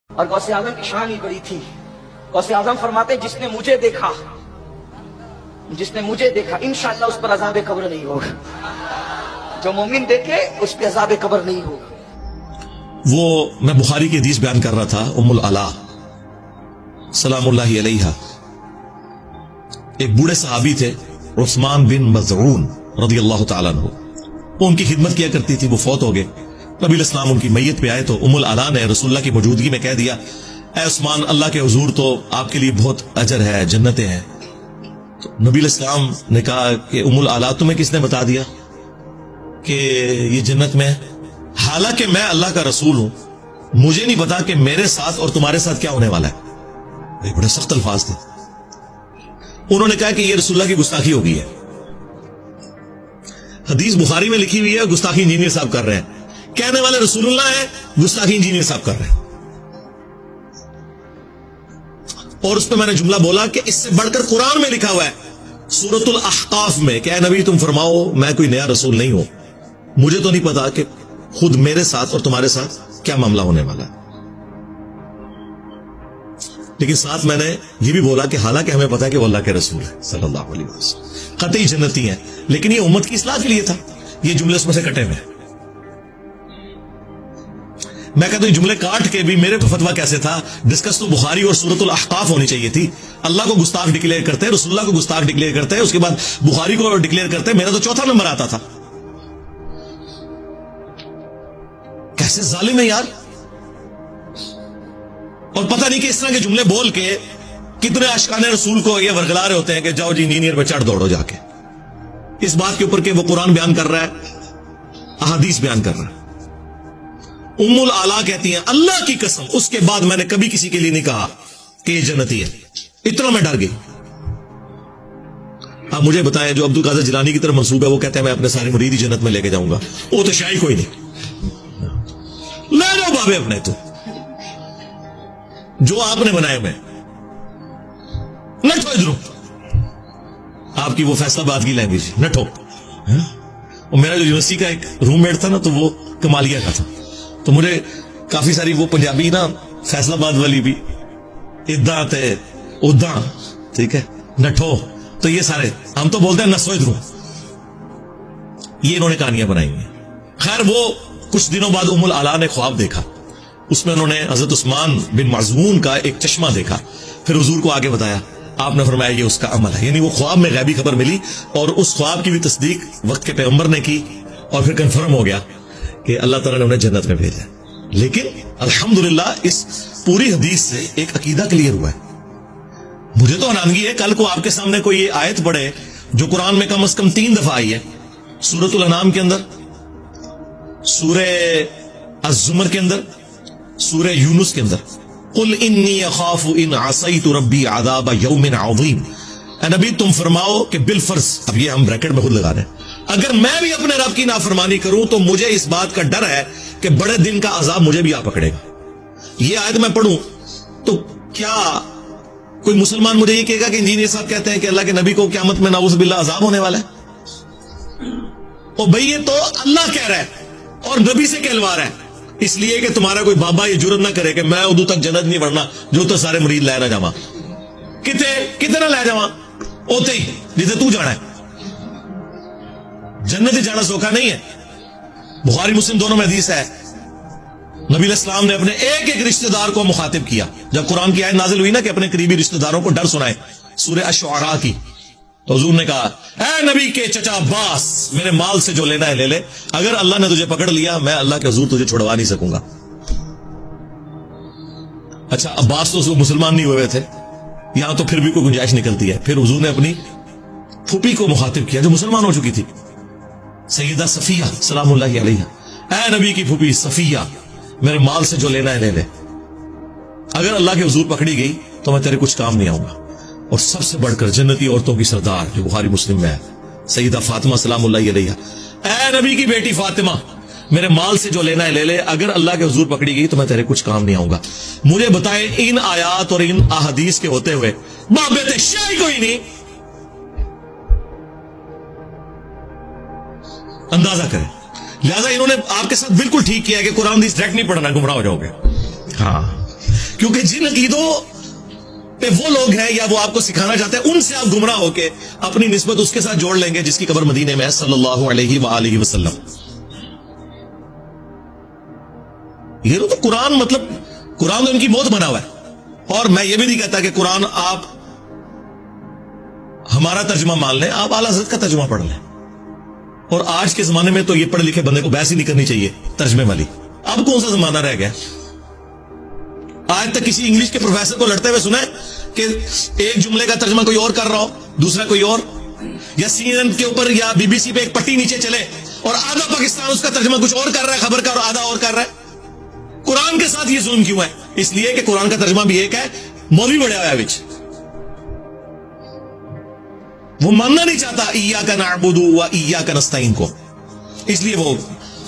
اور غوث اعظم کی شان ہی بڑی تھی. غوث اعظم فرماتے جس نے مجھے دیکھا انشاءاللہ اس پر عذاب قبر نہیں ہوگا. جو مومن دیکھے اس پہ عذاب قبر نہیں ہوگا. وہ میں بخاری کی حدیث بیان کر رہا تھا. ام العلا سلام اللہ علیہا ایک بوڑھے صحابی تھے, عثمان بن مظعون رضی اللہ تعالیٰ عنہ. وہ ان کی خدمت کیا کرتی تھی. وہ فوت ہو گئے. نبی علیہ السلام ان کی میت پہ آئے تو ام العلا نے رسول اللہ کی موجودگی میں کہہ دیا, اے عثمان, اللہ کے حضور تو آپ کے لیے بہت اجر ہے, جنتیں ہیں. تو نبی علیہ السلام نے کہا کہ ام العلا, تمہیں کس نے بتا دیا کہ یہ جنت میں ہے؟ حالانکہ میں اللہ کا رسول ہوں, مجھے نہیں پتا کہ میرے ساتھ اور تمہارے ساتھ کیا ہونے والا ہے. بڑے سخت الفاظ تھے. انہوں نے کہا کہ یہ رسول اللہ کی گستاخی ہو گئی ہے. حدیث بخاری میں لکھی ہوئی ہے, گستاخی انجینئر صاحب کر رہے ہیں. کہنے والے رسول اللہ ہیں, گستاخی انجینئر صاحب کر رہے ہیں. اور اس پہ میں نے جملہ بولا کہ اس سے بڑھ کر قرآن میں لکھا ہوا ہے سورۃ الاحقاف میں کہ اے نبی تم فرماؤ میں کوئی نیا رسول نہیں ہوں, مجھے تو نہیں پتا کہ خود میرے ساتھ اور تمہارے ساتھ کیا معاملہ ہونے والا ہے. لیکن ساتھ میں نے یہ بھی بولا کہ حالانکہ ہمیں پتا ہے کہ وہ اللہ کے رسول ہے صلی اللہ علیہ وسلم, قطعی جنتی ہیں, لیکن یہ امت کی اصلاح کے لیے تھا. یہ جملے اس میں سے کٹے ہوئے. میں کہتا ہوں جملے کاٹ کے بھی میرے پہ فتویٰ کیسے تھا. ڈسکس تو بخاری اور سورۃ الاحقاف ہونی چاہیے تھی. اللہ کو گستاخ ڈکلیئر کرتے, رسول اللہ کو گستاخ ڈکلیئر کرتے, اس کے بعد بخاری کو ڈکلیئر کرتے. میرا تو چوتھا نمبر آتا تھا. کیسے ظالم ہے یار. اور پتہ نہیں کہ اس طرح کے جملے بول کے کتنے عاشقان رسول کو یہ ورگلا رہے ہوتے ہیں کہ جاؤ جی انجینئر پہ چڑھ دوڑو جا کے, اس بات کے اوپر کہ وہ قرآن بیان کر رہا ہے, احادیث بیان کر رہا ہے. ام العلا کہتی ہیں اللہ کی قسم اس کے بعد میں نے کبھی کسی کے لیے نہیں کہا کہ یہ جنتی ہے. اتنا میں ڈر گئی. آپ مجھے بتائیں جو عبد القادر جیلانی کی طرف منسوب ہے, وہ کہتے ہیں میں اپنے سارے مرید ہی جنت میں لے کے جاؤں گا. وہ تو شاہی کوئی نہیں. لے جاؤ بابے اپنے, تو جو آپ نے بنائے میں نٹھو ادھر. آپ کی وہ فیصلہ باد کی لینگویج نٹھو. اور میرا جو یونیورسٹی کا ایک روم میٹ تھا نا, تو وہ کمالیہ کا تھا. تو مجھے کافی ساری وہ پنجابی نا فیصلہ باد والی بھی ادا تے ادا, ٹھیک ہے, نٹھو. تو یہ سارے ہم تو بولتے ہیں نسو ادھر. یہ انہوں نے کہانیاں بنائی ہیں. خیر وہ کچھ دنوں بعد ام العلا نے خواب دیکھا. اس میں انہوں نے حضرت عثمان بن مظعون کا ایک چشمہ دیکھا. پھر حضور کو آگے بتایا. آپ نے فرمایا یہ اس کا عمل ہے. یعنی وہ خواب میں غیبی خبر ملی اور اس خواب کی بھی تصدیق وقت کے پیغمبر نے کی اور پھر کنفرم ہو گیا کہ اللہ تعالیٰ نے انہیں جنت میں بھیجا. لیکن الحمدللہ اس پوری حدیث سے ایک عقیدہ کلیئر ہوا ہے. مجھے تو حیرانگی ہے کل کو آپ کے سامنے کوئی یہ آیت پڑھے جو قرآن میں کم از کم 3 دفعہ آئی ہے. سورۃ الانعام کے اندر, سورہ الزمر کے اندر, سورہ یونس کے اندر, قل انی اخاف ان عصیت ربی عذاب یوم عظیم. اے نبی تم فرماؤ کہ بالفرض, اب یہ ہم بریکٹ میں خود لگا رہے ہیں, اگر میں بھی اپنے رب کی نافرمانی کروں تو مجھے اس بات کا ڈر ہے کہ بڑے دن کا عذاب مجھے بھی آ پکڑے گا. یہ آیت میں پڑھوں تو کیا کوئی مسلمان مجھے یہ کہے گا کہ انجینئر صاحب کہتے ہیں کہ اللہ کے نبی کو قیامت میں نعوذ باللہ عذاب ہونے والا ہے؟ اور بھئی یہ تو اللہ کہہ رہا ہے اور نبی سے کہلوا رہا ہے, اس لیے کہ تمہارا کوئی بابا یہ جرت نہ کرے کہ میں ادو تک جنت نہیں بڑھنا جو تو سارے مرید لے نہ جاواں. کتنا لے جاواں اوتے ہی جسے تو جانا ہے. جنت جانا سوکھا نہیں ہے. بخاری مسلم دونوں میں حدیث ہے, نبی علیہ السلام نے اپنے ایک ایک رشتہ دار کو مخاطب کیا. جب قرآن کی آیت نازل ہوئی نا کہ اپنے قریبی رشتہ داروں کو ڈر سنائے, سورہ الشعراء کی, تو حضور نے کہا اے نبی کے چچا عباس, میرے مال سے جو لینا ہے لے لے, اگر اللہ نے تجھے پکڑ لیا میں اللہ کے حضور تجھے چھڑوا نہیں سکوں گا. اچھا عباس تو مسلمان نہیں ہوئے تھے, یہاں تو پھر بھی کوئی گنجائش نکلتی ہے. پھر حضور نے اپنی پھوپھی کو مخاطب کیا جو مسلمان ہو چکی تھی, سیدہ صفیہ سلام اللہ علیہ. اے نبی کی پھوپھی صفیہ, میرے مال سے جو لینا ہے لے لے, اگر اللہ کے حضور پکڑی گئی تو میں تیرے کچھ کام نہیں آؤں گا. اور سب سے بڑھ کر جنتی عورتوں کی سردار جو بخاری مسلم میں ہے, سیدہ فاطمہ سلام اللہ علیہ. اے نبی کی بیٹی فاطمہ, میرے مال سے جو لینا ہے لے لے, اگر اللہ کے حضور پکڑی گئی تو میں تیرے کچھ کام نہیں آؤں گا. مجھے بتائیں ان آیات اور ان احادیث کے ہوتے ہوئے باپ بیٹے شاہی کوئی نہیں. اندازہ کریں. لہذا انہوں نے آپ کے ساتھ بالکل ٹھیک کیا کہ قرآن حدیث ڈائریکٹ نہیں پڑھنا, گمراہ ہو جاؤ گے. ہاں کیونکہ جن عقیدوں پہ وہ لوگ ہیں یا وہ آپ کو سکھانا چاہتے ہیں ان سے آپ گمراہ ہو کے اپنی نسبت اس کے ساتھ جوڑ لیں گے جس کی قبر مدینے میں ہے صلی اللہ علیہ وآلہ وسلم. یہ تو قرآن مطلب قرآن تو ان کی موت بنا ہوا ہے. اور میں یہ بھی نہیں کہتا کہ قرآن آپ ہمارا ترجمہ مان لیں, آپ اعلیٰ حضرت کا ترجمہ پڑھ لیں. اور آج کے زمانے میں تو یہ پڑھے لکھے بندے کو بحث ہی نہیں کرنی چاہیے ترجمے والی. اب کون سا زمانہ رہ گیا؟ آج تک کسی انگلش کے پروفیسر کو لڑتے ہوئے سنا ہے کہ ایک جملے کا ترجمہ کوئی اور کر رہا ہو, دوسرا کوئی اور, یا سی این این کے اوپر یا بی بی سی پہ ایک پٹی نیچے چلے اور آدھا پاکستان اس کا ترجمہ کچھ اور کر رہا ہے خبر کا, اور آدھا اور کر رہا ہے. قرآن کے ساتھ یہ ظلم کیوں ہے؟ اس لیے کہ قرآن کا ترجمہ بھی ایک ہے, مولوی بڑھا ہوا ہے وچ, وہ ماننا نہیں چاہتا ایاک نعبد و ایاک نستعین کو, اس لیے وہ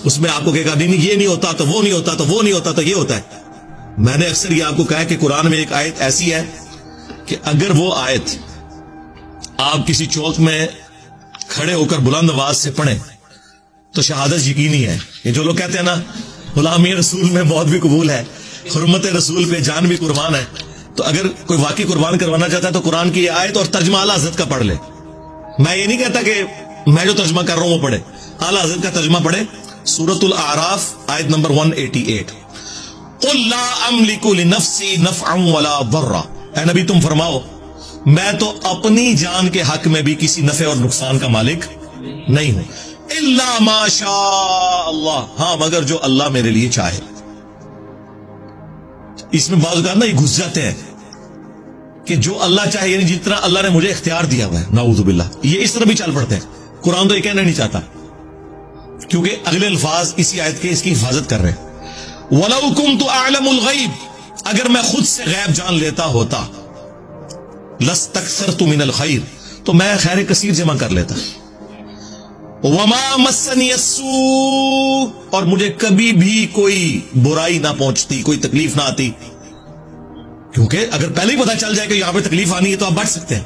اس میں آپ کو کہے گا نہیں یہ نہیں ہوتا تو وہ نہیں ہوتا تو وہ نہیں ہوتا تو یہ ہوتا ہے. میں نے اکثر یہ آپ کو کہا کہ قرآن میں ایک آیت ایسی ہے کہ اگر وہ آیت آپ کسی چوک میں کھڑے ہو کر بلند آواز سے پڑھیں تو شہادت یقینی ہے. یہ جو لوگ کہتے ہیں نا غلامی رسول میں موت بھی قبول ہے, حرمت رسول پہ جان بھی قربان ہے, تو اگر کوئی واقعی قربان کروانا چاہتا ہے تو قرآن کی یہ آیت اور ترجمہ اعلیٰ حضرت کا پڑھ لے. میں یہ نہیں کہتا کہ میں جو ترجمہ کر رہا ہوں وہ پڑھے, اعلیٰ حضرت کا ترجمہ پڑھے. سورۃ الاعراف آیت نمبر 188, قل لا املک لنفسی نفعا ولا ضرا, اے نبی تم فرماؤ میں تو اپنی جان کے حق میں بھی کسی نفع اور نقصان کا مالک نہیں ہوں, الا ما شاء اللہ, ہاں مگر جو اللہ میرے لیے چاہے. اس میں بعض اوقات نا یہ گھس جاتے ہیں کہ جو اللہ چاہے, یعنی جس طرح اللہ نے مجھے اختیار دیا ہوا ہے, نعوذ باللہ, یہ اس طرح بھی چل پڑتے ہیں. قرآن تو یہ کہنا نہیں چاہتا کیونکہ اگلے الفاظ اسی آیت کے اس کی حفاظت کر رہے ہیں. وَلَوْ كُنْتُ أَعْلَمُ الْغَيْبِ, اگر میں خود سے غیب جان لیتا ہوتا, لَسْتَكْثَرْتُ مِنَ الْخَيْرِ, تو میں خیر کثیر جمع کر لیتا. وَمَا مَسَّنِيَ السُّوءُ, اور مجھے کبھی بھی کوئی برائی نہ پہنچتی, کوئی تکلیف نہ آتی. کیونکہ اگر پہلے ہی پتا چل جائے کہ یہاں پہ تکلیف آنی ہے تو آپ بچ سکتے ہیں.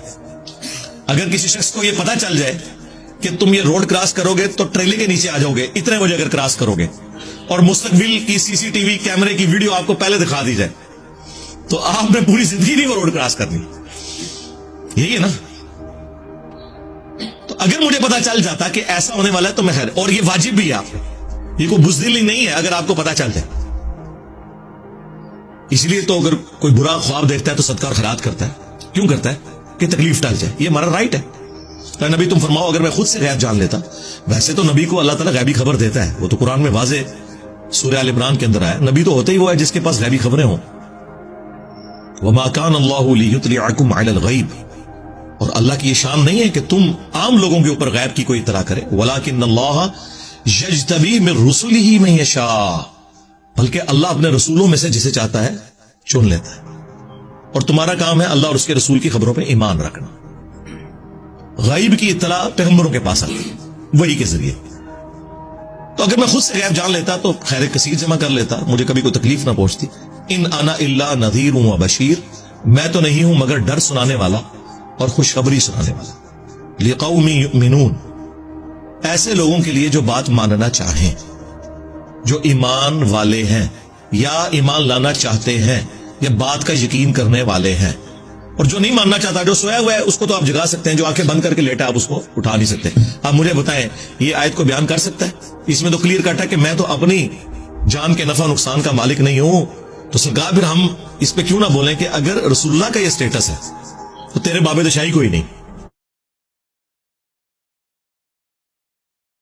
اگر کسی شخص کو یہ پتا چل جائے کہ تم یہ روڈ کراس کرو گے تو ٹریلے کے نیچے آ جاؤ گے اتنے بجے اگر کراس کرو گے, اور مستقبل کی سی سی ٹی وی کیمرے کی ویڈیو آپ کو پہلے دکھا دی جائے, تو آپ نے پوری زندگی نہیں وہ روڈ کراس کرنی. یہی ہے نا. تو اگر مجھے پتا چل جاتا کہ ایسا ہونے والا ہے تو میں خیر, اور یہ واجب بھی ہے آپ, یہ کوئی بزدلی نہیں ہے اگر آپ کو پتا چل جائے. اس لیے تو اگر کوئی برا خواب دیکھتا ہے تو صدقہ اور خیرات کرتا ہے. کیوں کرتا ہے؟ کہ تکلیف ٹال جائے, یہ ہمارا رائٹ ہے. تو نبی تم فرماؤ اگر میں خود سے غیب جان لیتا, ویسے تو نبی کو اللہ تعالیٰ غیبی خبر دیتا ہے, وہ تو قرآن میں واضح سورہ آل عمران کے اندر آیا, نبی تو ہوتے ہی وہ ہے جس کے پاس غیبی خبریں ہوں. وما كان الله ليطلعكم على الغيب, اور اللہ کی یہ شان نہیں ہے کہ تم عام لوگوں کے اوپر غیب کی کوئی اطلاع کرے. ولكن الله يجتبي من رسله من يشاء, بلکہ اللہ اپنے رسولوں میں سے جسے چاہتا ہے چن لیتا ہے. اور تمہارا کام ہے اللہ اور اس کے رسول کی خبروں پہ ایمان رکھنا. غیب کی اطلاع پیغمبروں کے پاس آتی ہے, وہی کے ذریعے. تو اگر میں خود سے غیب جان لیتا تو خیر کثیر جمع کر لیتا, مجھے کبھی کوئی تکلیف نہ پہنچتی. ان انا الا نذیر و بشیر, میں تو نہیں ہوں مگر ڈر سنانے والا اور خوشخبری سنانے والا. لقوم یؤمنون, ایسے لوگوں کے لیے جو بات ماننا چاہیں, جو ایمان والے ہیں یا ایمان لانا چاہتے ہیں یا بات کا یقین کرنے والے ہیں. اور جو نہیں ماننا چاہتا, جو سویا ہوا ہے, اس کو تو آپ جگا سکتے ہیں, جو آنکھیں بند کر کے لیٹا آپ اس کو اٹھا نہیں سکتے. آپ مجھے بتائیں یہ آیت کو بیان کر سکتا ہے؟ اس میں تو کلیئر کٹ ہے کہ میں تو اپنی جان کے نفع نقصان کا مالک نہیں ہوں. تو سرکار پھر ہم اس پہ کیوں نہ بولیں کہ اگر رسول اللہ کا یہ سٹیٹس ہے تو تیرے بابے تو شاہی کوئی نہیں.